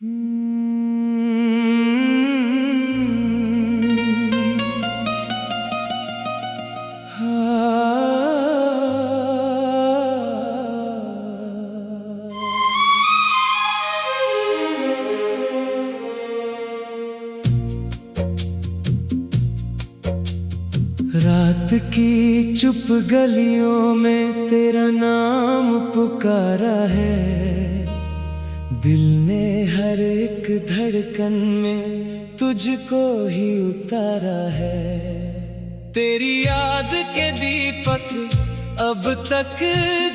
रात की चुप गलियों में तेरा नाम पुकारा है। दिल ने हर एक धड़कन में तुझको ही उतारा है। तेरी याद के दीपक अब तक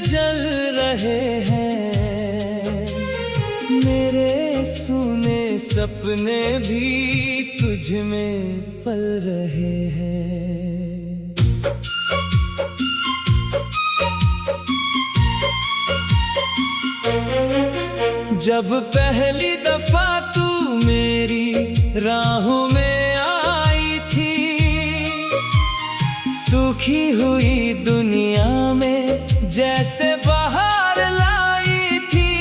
जल रहे हैं। मेरे सूने सपने भी तुझ में पल रहे हैं। जब पहली दफा तू मेरी राहों में आई थी, सूखी हुई दुनिया में जैसे बहार लाई थी।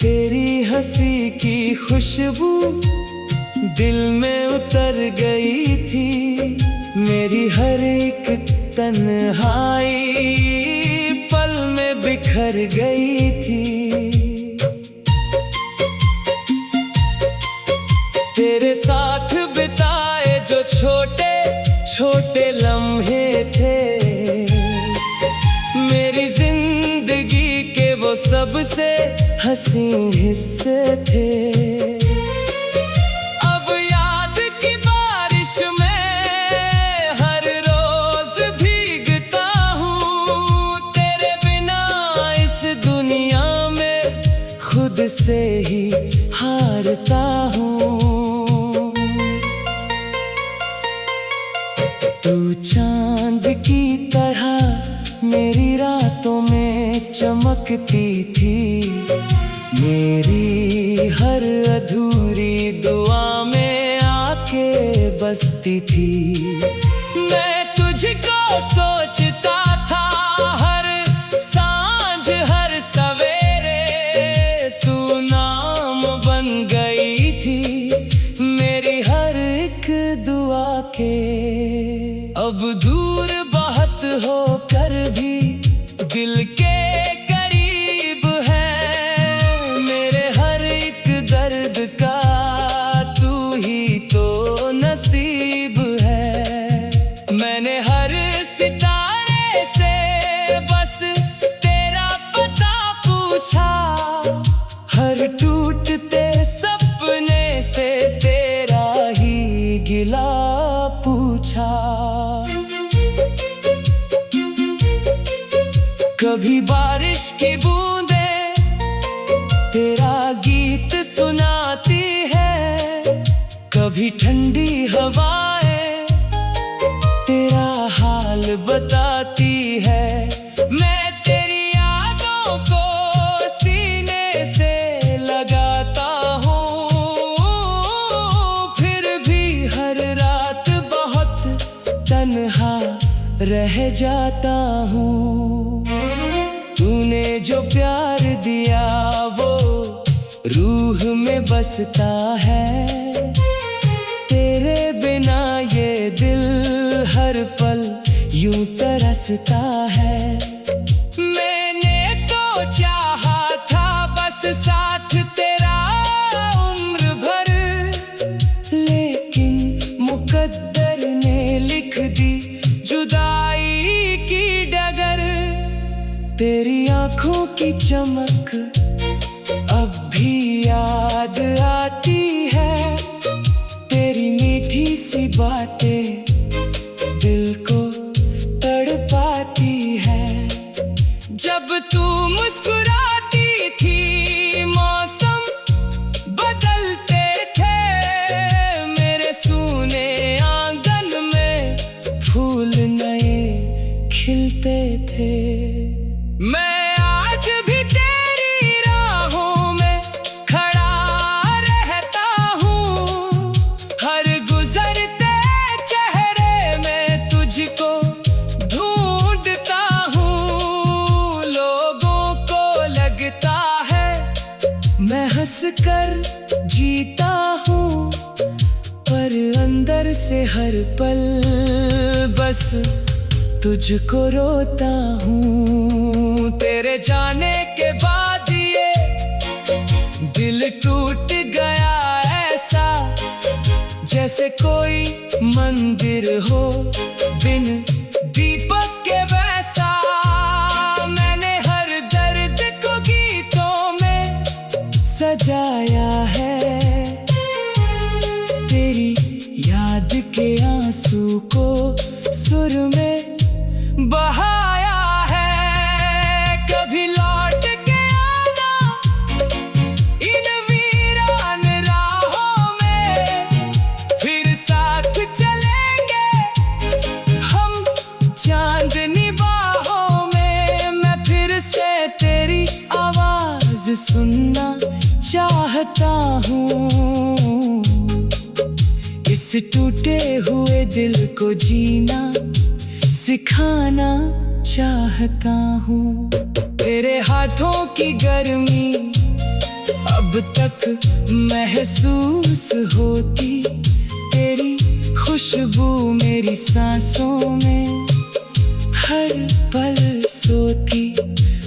तेरी हंसी की खुशबू दिल में उतर गई थी। मेरी हर एक तन्हाई पल में बिखर गई थी। तेरे साथ बिताए जो छोटे छोटे लम्हे थे, मेरी जिंदगी के वो सबसे हंसी हिस्से थे। अब याद की बारिश में हर रोज भीगता हूँ। तेरे बिना इस दुनिया में खुद से ही हारता हूँ। तू चांद की तरह मेरी रातों में चमकती थी। मेरी हर अधूरी दुआ में आके बसती थी। मैं तुझको सोचता था हर सांझ हर सवेरे। तू नाम बन गई थी मेरी हर एक दुआ के। अब दूर बहुत होकर भी दिल के करीब है। मेरे हर एक दर्द का तू ही तो नसीब है। मैंने हर सितारे से बस तेरा पता पूछा। हर टूटते सपने से तेरा ही गिला पूछा। कभी बारिश की बूंदें तेरा गीत सुनाती है। कभी ठंडी हवाएं तेरा हाल बताती है। मैं तेरी यादों को सीने से लगाता हूँ। फिर भी हर रात बहुत तन्हा रह जाता हूँ। तूने जो प्यार दिया वो रूह में बसता है। तेरे बिना ये दिल हर पल यूं तरसता है। मैंने तो चाहा था बस साथ तेरा उम्र भर, लेकिन मुकद्दर ने लिख दी जुदाई की डगर। तेरी आँखों की चमक अब भी याद आती है। तेरी मीठी सी बातें दिल को तड़पाती है। जब तू मुस्कुराती थी मौसम बदलते थे। मेरे सूने आंगन में फूल नए खिलते थे। मैं आज भी तेरी राहों में खड़ा रहता हूँ। हर गुजरते चेहरे मैं हंस कर जीता हूँ, पर अंदर से हर पल बस तुझको रोता हूँ। तेरे जाने के बाद ये दिल टूट गया ऐसा, जैसे कोई मंदिर हो बिन दीपक के वैसा। मैंने हर दर्द को गीतों में सजाया है, तेरी याद के आंसू को सुर में बहाया है। कभी लौट के आना इन वीरान राहों में, फिर साथ चलेंगे हम चांदनी बाहों में। मैं फिर से तेरी आवाज सुनना चाहता हूँ, इस टूटे हुए दिल को जीना सिखाना चाहता हूँ। तेरे हाथों की गर्मी अब तक महसूस होती, तेरी खुशबू मेरी सांसों में हर पल सोती।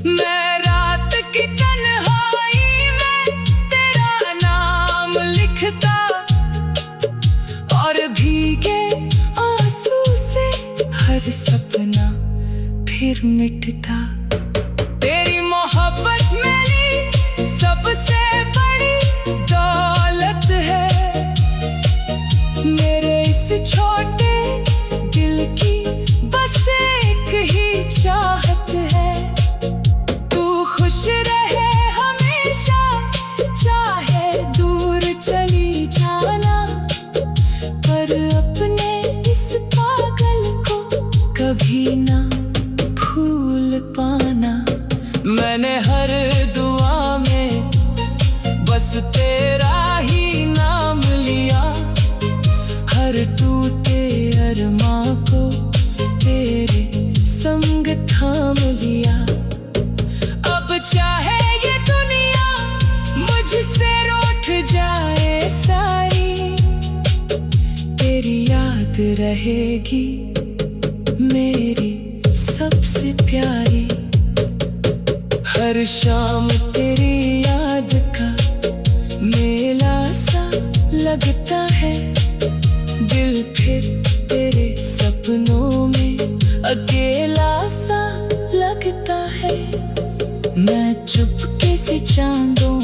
मैं रात की तन्हाई में तेरा नाम लिखता, और भीगे आंसू से हर सपना फिर मिटता। तेरी मोहब्बत मेरी सबसे बड़ी दौलत है, मेरे इस छोटे दिल की बस एक ही चाहत है। तू खुश रहे हमेशा, चाहे दूर चली जाना, पर अपने इस पागल को कभी ना भूल पाना। मैंने हर दुआ में बस तेरा ही नाम लिया, हर टूटे अरमां को तेरे संग थाम लिया। अब चाहे ये दुनिया मुझसे रूठ जाए सारी, तेरी याद रहेगी मेरी सबसे प्यारी। हर शाम तेरी याद का मेला सा लगता है, दिल फिर तेरे सपनों में अकेला सा लगता है। मैं चुपके से चांदों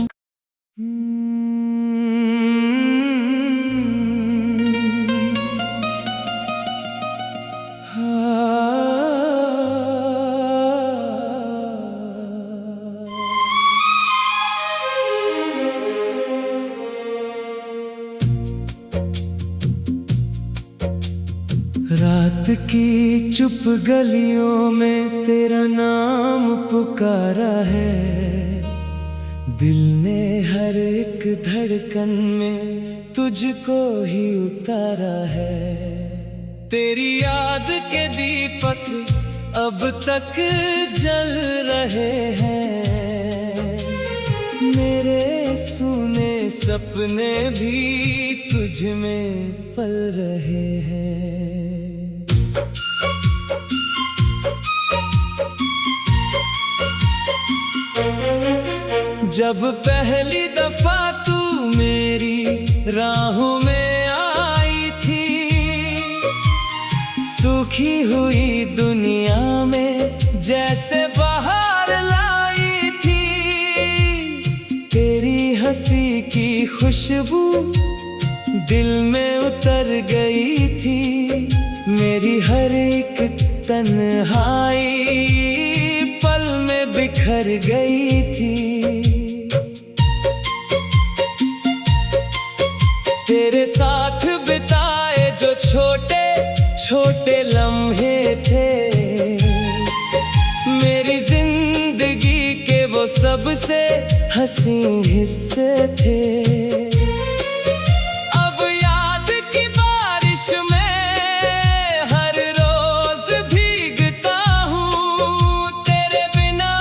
रात की चुप गलियों में तेरा नाम पुकारा है, दिल ने हर एक धड़कन में तुझको ही उतारा है। तेरी याद के दीपक अब तक जल रहे हैं, मेरे सूने सपने भी तुझ में पल रहे हैं। जब पहली दफा तू मेरी राहों में आई थी, सूखी हुई दुनिया में जैसे बहार लाई थी। तेरी हंसी की खुशबू दिल में उतर गई थी, मेरी हर एक तन्हाई पल में बिखर गई थी। तेरे साथ बिताए जो छोटे छोटे लम्हे थे, मेरी जिंदगी के वो सबसे हंसी हिस्से थे। अब याद की बारिश में हर रोज भीगता हूँ, तेरे बिना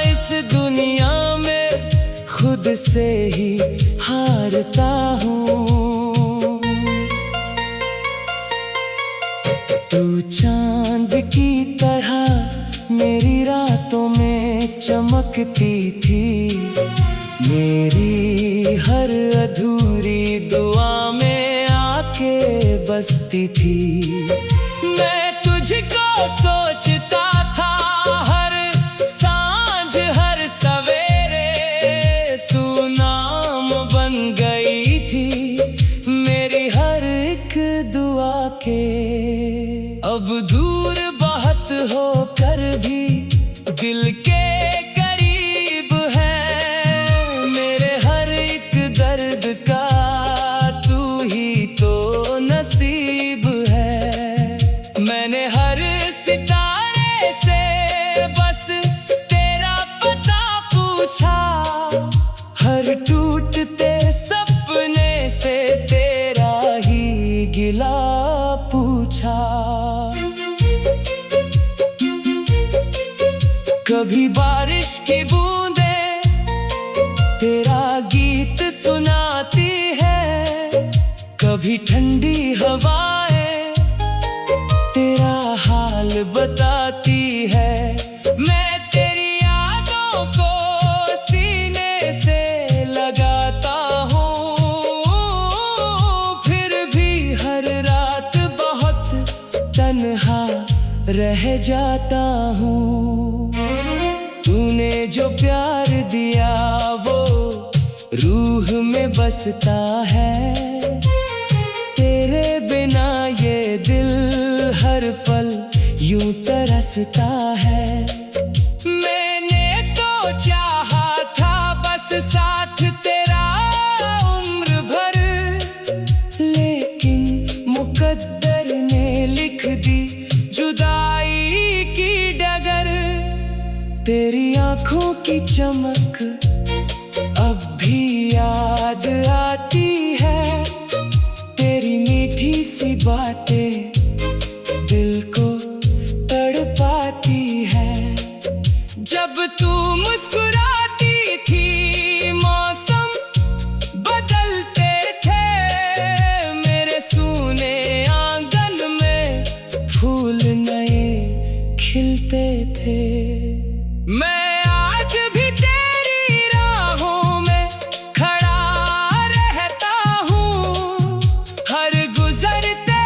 इस दुनिया में खुद से ही भी हारता हूँ। तू चांद की तरह मेरी रातों में चमकती थी, मेरी हर अधूरी दुआ में आके बसती थी। मैं तुझको सोचता था हर सांझ हर सवेरे, तू नाम बन गई थी मेरी हर एक दुआ के। अब दूर बहुत होकर भी दिल के करीब है, मेरे हर एक दर्द का तू ही तो नसीब है। मैंने हर सितारे से बस तेरा पता पूछा, हर टूटते सपने से तेरा ही गिला पूछा। कभी बारिश की बूंदें तेरा गीत सुनाती है, कभी ठंडी हवाएं तेरा हाल बताती है। मैं तेरी यादों को सीने से लगाता हूँ, फिर भी हर रात बहुत तन्हा रह जाता हूँ। तूने जो प्यार दिया वो रूह में बसता है, तेरे बिना ये दिल हर पल यूं तरसता है। मैंने तो चाहा था बस साथ तेरा उम्र भर, लेकिन मुकद्दर ने लिख दी जुदाई की डगर। तेरी आँखों की चमक अब भी याद आती है, तेरी मीठी सी बातें दिल को तड़पाती है। जब तू मुस्कुराती थी मौसम बदलते थे, मेरे सूने आंगन में फूल नए खिलते थे। मैं आज भी तेरी राहों में खड़ा रहता हूँ, हर गुजरते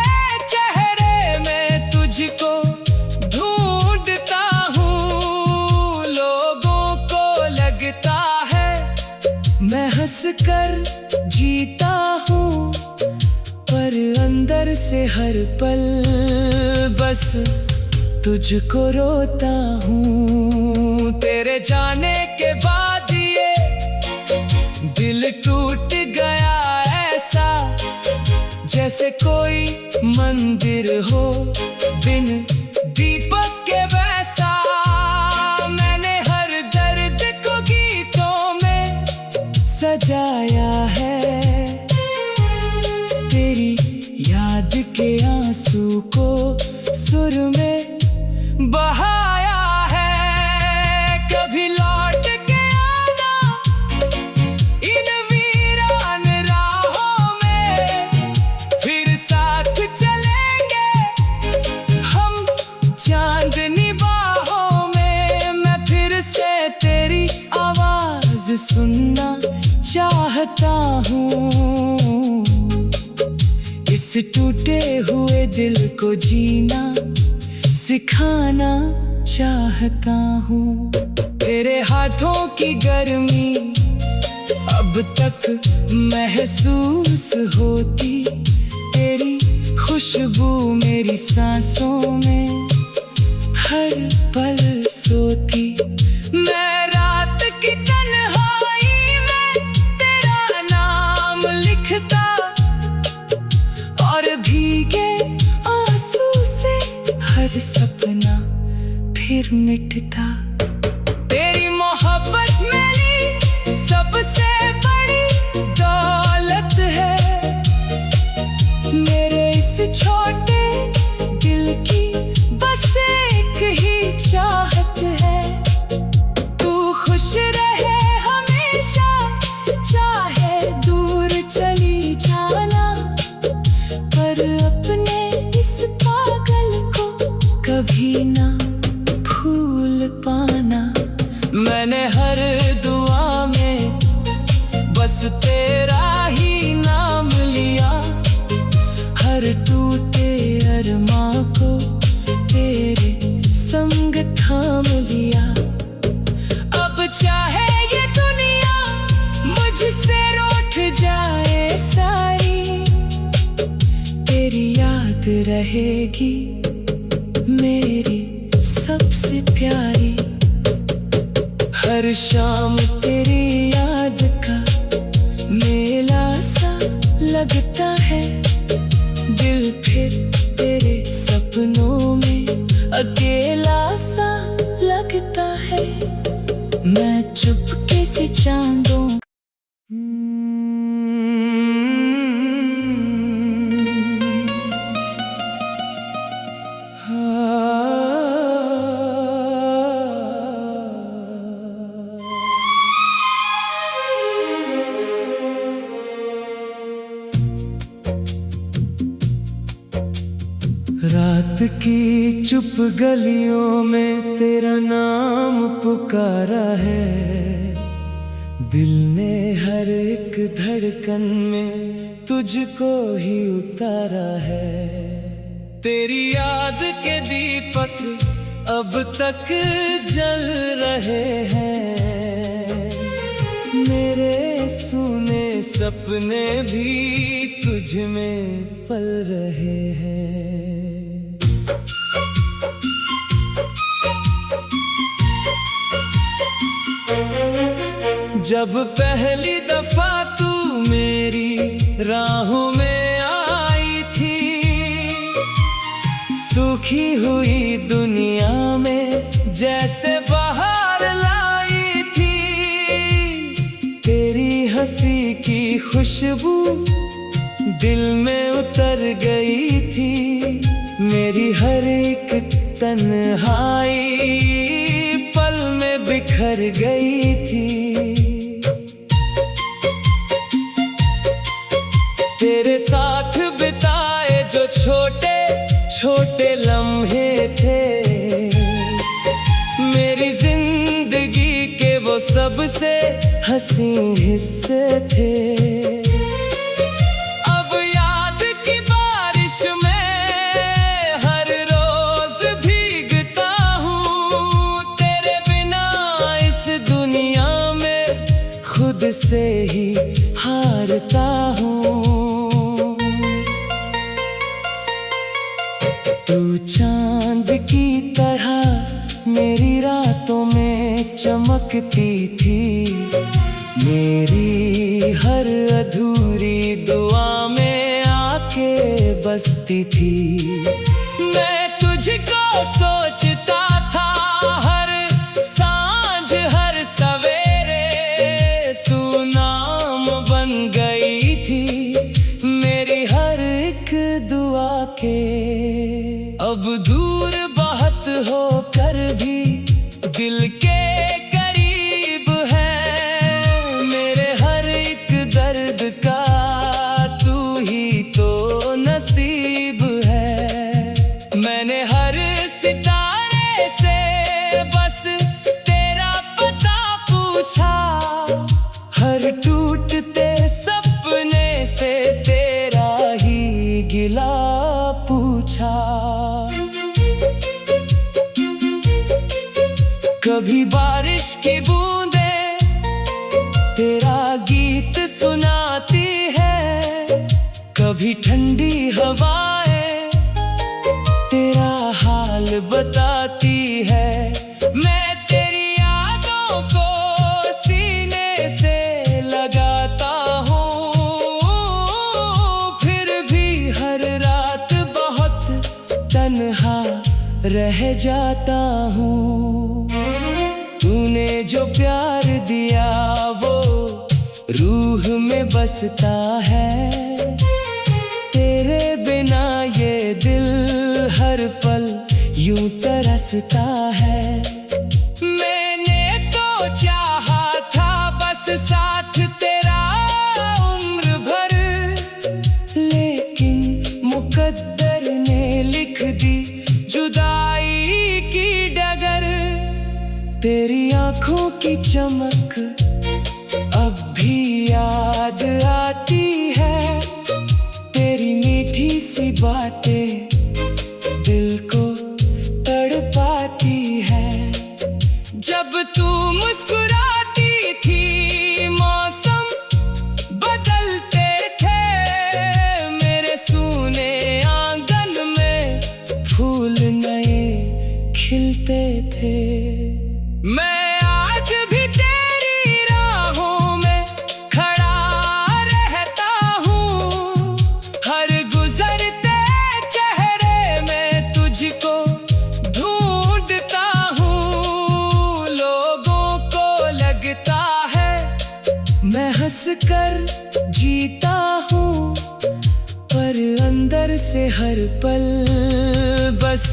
चेहरे में तुझको ढूंढता हूँ। लोगों को लगता है मैं हंसकर जीता हूँ, पर अंदर से हर पल बस तुझको रोता हूँ। तेरे जाने के बाद ये दिल टूट गया ऐसा, जैसे कोई मंदिर हो बिन दीपक के वैसा। मैंने हर दर्द को गीतों में सजाया है, तेरी याद के आंसू को सुर में बहाया है। कभी लौट के आना इन वीरान राहों में, फिर साथ चलेंगे हम चांदनी बाहों में। मैं फिर से तेरी आवाज सुनना चाहता हूँ, इस टूटे हुए दिल को जीना सिखाना चाहता हूँ। तेरे हाथों की गर्मी अब तक महसूस होती, तेरी खुशबू मेरी सांसों में हर पल सोती। मैं रात की तन्हाई में तेरा नाम लिखता, और भीगे आंसू से हर सपना फिर मिटता। तेरी मोहब्बत मेरी सबसे बड़ी दौलत है, मेरे इस छोटे दिल की बस एक ही चाहत है। तू खुश रहे हमेशा, चाहे मुझसे रूठ जाए सारी, तेरी याद रहेगी मेरी सबसे प्यारी। हर शाम तेरी याद का मेला सा लगता है, दिल फिर तेरे सपनों में अकेला सा लगता है। मैं चुपके से चांदों रात की चुप गलियों में तेरा नाम पुकारा है, दिल ने हर एक धड़कन में तुझको ही उतारा है। तेरी याद के दीपक अब तक जल रहे हैं, मेरे सूने सपने भी तुझ में पल रहे हैं। जब पहली दफा तू मेरी राहों में आई थी, सूखी हुई दुनिया में जैसे बहार लाई थी। तेरी हंसी की खुशबू दिल में उतर गई थी, मेरी हर एक तन्हाई पल में बिखर गई थी। तेरे साथ बिताए जो छोटे छोटे लम्हे थे, मेरी जिंदगी के वो सबसे हंसी हिस्से थे। अब याद की बारिश में हर रोज भीगता हूँ, तेरे बिना इस दुनिया में खुद से ही हारता हूँ। तू चांद की तरह मेरी रातों में चमकती थी, मेरी हर अधूरी दुआ में आके बसती थी। मैं तुझको सोचता था हर सांझ हर सवेरे, तू नाम बन गई थी मेरी हर एक दुआ के। अब दूर बहुत होकर भी दिल के करीब है, मेरे हर एक दर्द का तू ही तो नसीब है। मैंने हर सितारे से बस तेरा पता पूछा, हर टूटते सपने से तेरा ही गिला पूछा। कभी बारिश की बूंदें तेरा गीत सुनाती है, कभी ठंडी हवाएं तेरा हाल बताती है। मैं तेरी यादों को सीने से लगाता हूँ, फिर भी हर रात बहुत तन्हा रह जाता हूँ। तूने जो प्यार दिया वो रूह में बसता है, तेरे बिना ये दिल हर पल यूं तरसता है। मैंने तो चाहा था बस साथ तेरा उम्र भर, लेकिन मुकद्दर ने लिख दी जुदाई की डगर। तेरी आंखों की चमक अब भी याद आती है, तेरी मीठी सी बातें दिल को तड़पाती है। जब तू मुस्कुराती थी मौसम जीता हूँ, पर अंदर से हर पल बस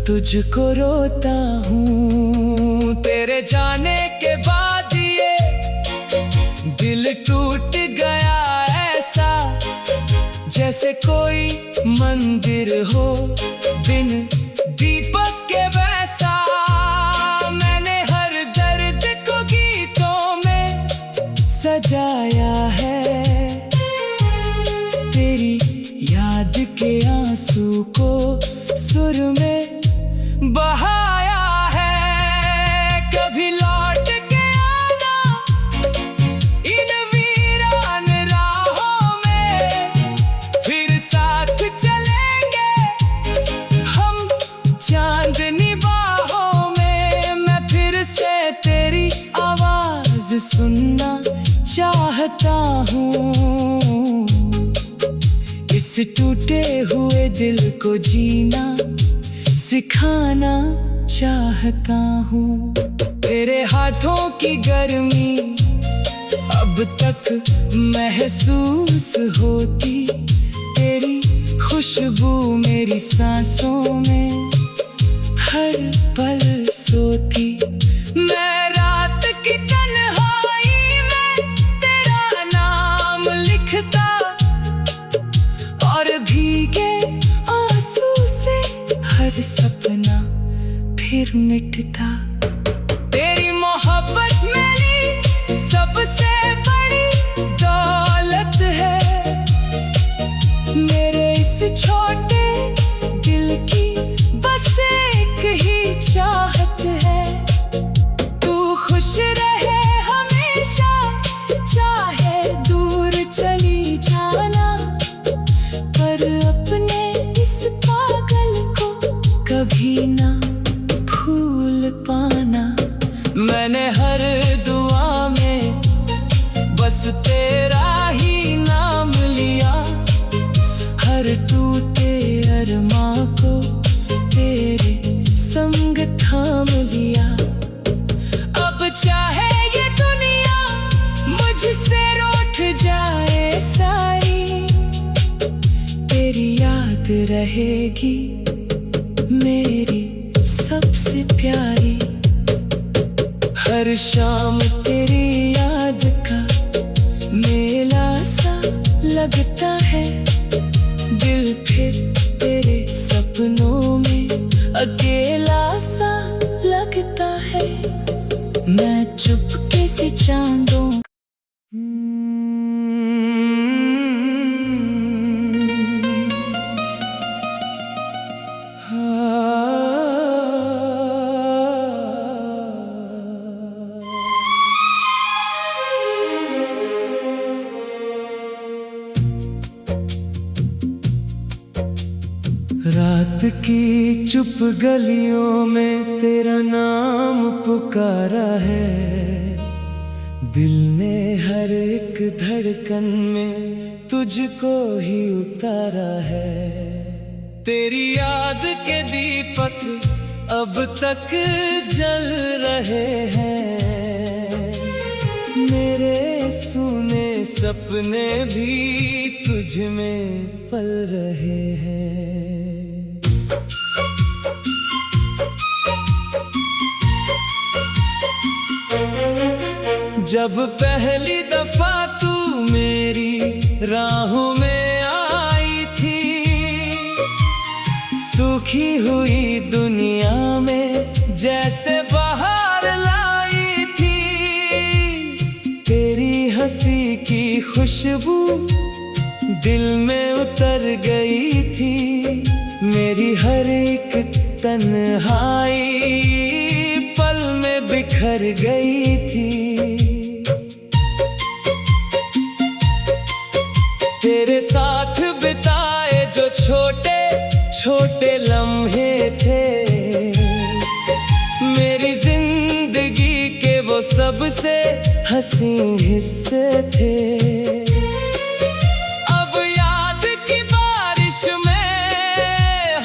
तुझको रोता हूँ। तेरे जाने के बाद ये दिल टूट गया ऐसा, जैसे कोई मंदिर हो बिन दीपक के वैसा। मैंने हर दर्द को गीतों में सजाया है, तेरी याद के आंसू को सुर में बहाया है। कभी लौट के आना इन वीरान राहों में, फिर साथ चलेंगे हम चांदनी बाहों में। मैं फिर से तेरी आवाज सुनना चाहता हूँ, इस टूटे हुए दिल को जीना सिखाना चाहता हूँ। तेरे हाथों की गर्मी अब तक महसूस होती, तेरी खुशबू मेरी सांसों में हर पल सोती। मैं रात की तन्हाई में तेरा नाम लिखता, और भीगे आंसू से हर सपना फिर मिटता। तेरी मोहब्बत मेरी सबसे बड़ी दौलत है, मेरे इस छोटे दिल की बस एक ही चाहत है। तू खुश रहे हमेशा, चाहे दूर चली जाना, पर अपने इस पागल को कभी ना भूल पाना। मैंने हर दुआ में बस तेरा ही नाम लिया, हर टूटे अरमां को तेरे संग थाम लिया। अब चाहे ये दुनिया मुझसे रूठ जाए सारी, तेरी याद रहेगी मेरी सबसे प्यारी। हर शाम तेरी याद का मेला सा लगता है, दिल फिर तेरे सपनों में अकेला सा लगता है। मैं चुपके से चांदों रात की चुप गलियों में तेरा नाम पुकारा है, दिल ने हर एक धड़कन में तुझको ही उतारा है। तेरी याद के दीपक अब तक जल रहे हैं, मेरे सूने सपने भी तुझ में पल रहे हैं। जब पहली दफा तू मेरी राहों में आई थी, सूखी हुई दुनिया में जैसे बहार लाई थी। तेरी हंसी की खुशबू दिल में उतर गई थी, मेरी हर एक तन्हाई पल में बिखर गई थी। तेरे साथ बिताए जो छोटे छोटे लम्हे थे, मेरी जिंदगी के वो सबसे हंसी हिस्से थे। अब याद की बारिश में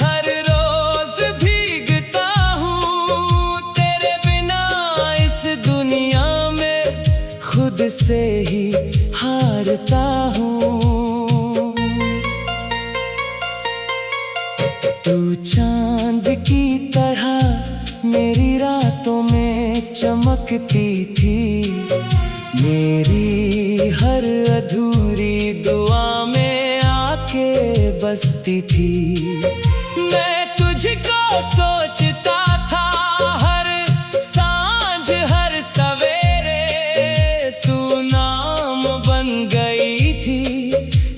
हर रोज भीगता हूँ, तेरे बिना इस दुनिया में खुद से ही हार चाहता हूँ। तू चांद की तरह मेरी रातों में चमकती थी, मेरी हर अधूरी दुआ में आके बसती थी। मैं तुझको सोचता था हर सांझ हर सवेरे, तू नाम बन गई थी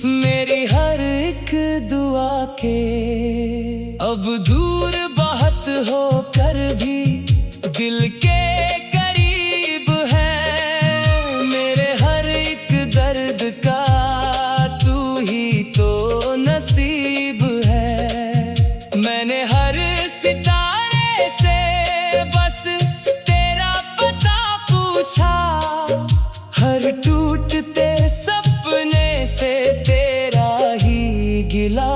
मेरी हर एक दुआ के। अब दूर बहुत होकर भी दिल के करीब है, मेरे हर एक दर्द का तू ही तो नसीब है। मैंने हर सितारे से बस तेरा पता पूछा, हर टूटते सपने से तेरा ही गिला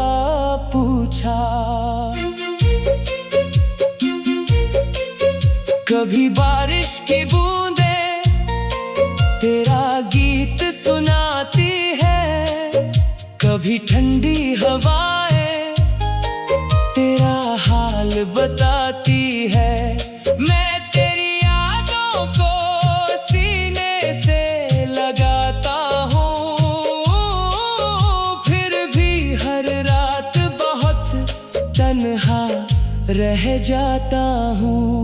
पूछा। कभी बारिश की बूंदें तेरा गीत सुनाती है, कभी ठंडी हवाएं तेरा हाल बताती है। मैं तेरी यादों को सीने से लगाता हूँ, फिर भी हर रात बहुत तन्हा रह जाता हूँ।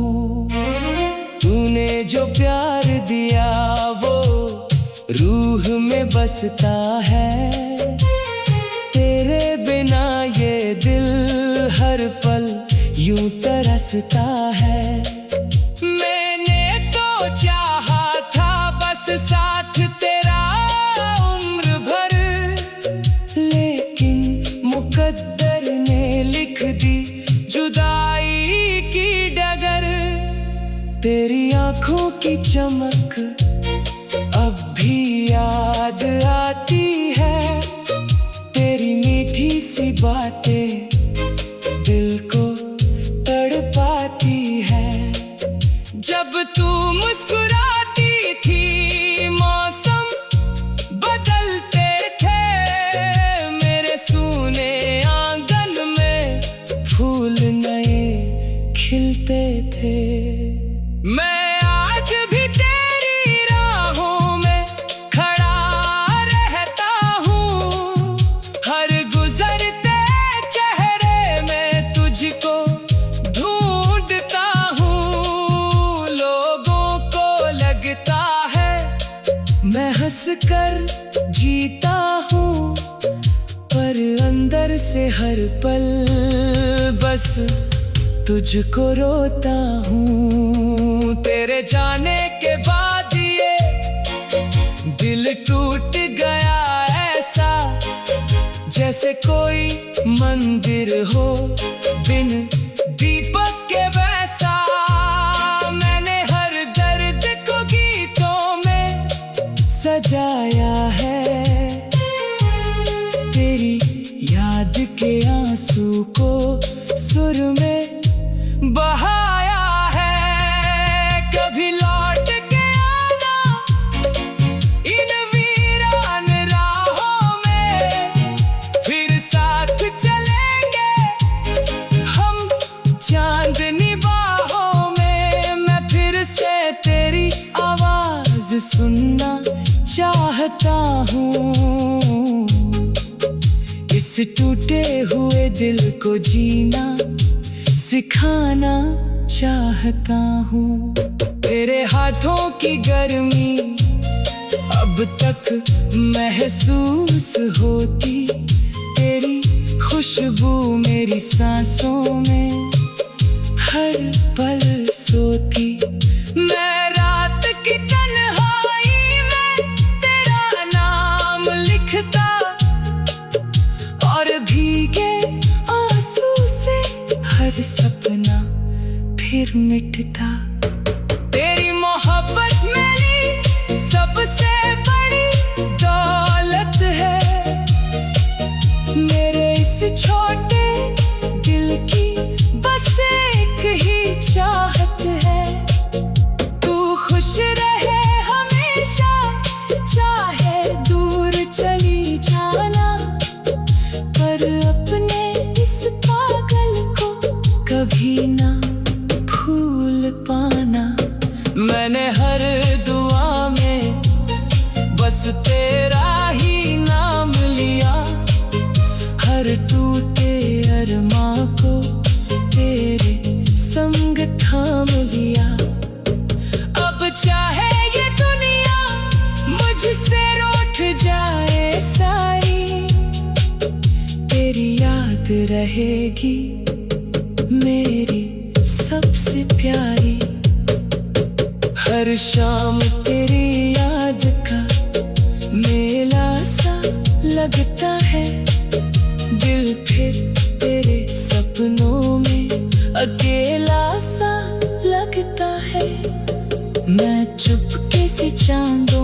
तूने जो प्यार दिया वो रूह में बसता है, तेरे बिना ये दिल हर पल यूं तरसता है। मैंने तो चाहा था बस साथ तेरा उम्र भर, लेकिन मुकद्दर ने लिख दी जुदाई की डगर। तेरी आंखों की चमक अब भी याद आती है, तेरी मीठी सी बातें दिल को तड़पाती है। जब तू मुस्कुराती थी मौसम बदलते थे, मेरे सूने आंगन में फूल नए खिलते थे। मैं आज भी तेरी राहों में खड़ा रहता हूँ, हर गुजरते चेहरे में तुझको ढूंढता हूँ। लोगों को लगता है मैं हंसकर जीता हूँ, पर अंदर से हर पल बस तुझको रोता हूँ। तेरे जाने के बाद ये दिल टूट गया ऐसा, जैसे कोई मंदिर हो बिन दीपक के वैसा। मैंने हर दर्द को गीतों में सजाया है, तेरी याद के आंसू को सुर में बहाया है। कभी लौट के आना इन वीरान राहों में, फिर साथ चलेंगे हम चांदनी बाहों में। मैं फिर से तेरी आवाज सुनना चाहता हूँ, इस टूटे हुए दिल को जीना सिखाना चाहता हूँ। तेरे हाथों की गर्मी अब तक महसूस होती, तेरी खुशबू मेरी सांसों में हर पल सोती। मैं रात की तन्हाई में तेरा नाम लिखता, और भीगे आंसू से हर सपना फिर मिटता। तेरी मोहब्बत मेरी सबसे बड़ी दौलत है, मेरे इस छोटे दिल की बस एक ही चाहत है। तू खुश रहे हमेशा, चाहे दूर याद रहेगी मेरी सबसे प्यारी। हर शाम तेरी याद का मेला सा लगता है, दिल फिर तेरे सपनों में अकेला सा लगता है। मैं चुपके से चांदों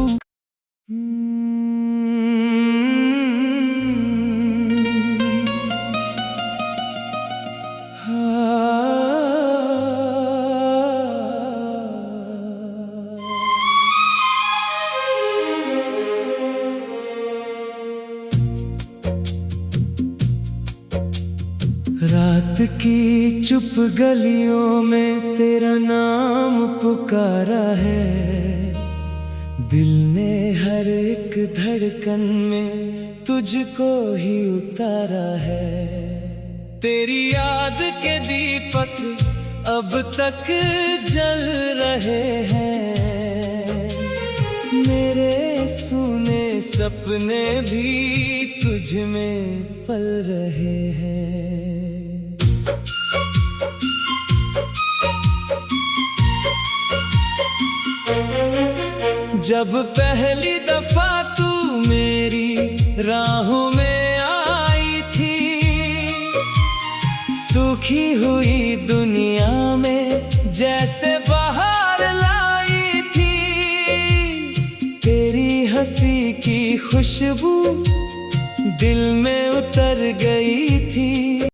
रात की चुप गलियों में तेरा नाम पुकारा है। दिल ने हर एक धड़कन में तुझको ही उतारा है। तेरी याद के दीपक अब तक जल रहे हैं, मेरे सूने सपने भी तुझ में पल रहे हैं। जब पहली दफा तू मेरी राहों में आई थी, सूखी हुई दुनिया में जैसे बहार लाई थी। तेरी हंसी की खुशबू दिल में उतर गई थी।